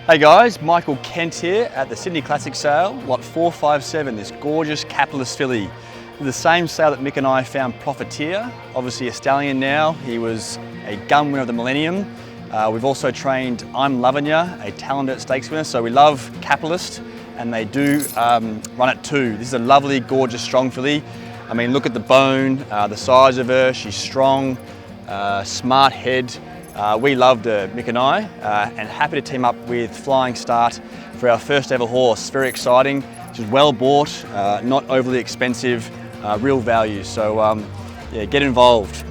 Hey guys, Michael Kent here at the Sydney Classic sale, lot 457, this gorgeous capitalist filly. The same sale that Mick and I found Profiteer, obviously a stallion now. He was a gun winner of the Millennium. We've also trained I'm Loving Ya, a talented stakes winner, so we love capitalist and they do run at 2. This is a lovely, gorgeous, strong filly. I mean, look at the bone, the size of her, she's strong, smart head. We loved her, Mick and I, and happy to team up with Flying Start for our first ever horse. Very exciting. She's well bought, not overly expensive, real value. So yeah, get involved.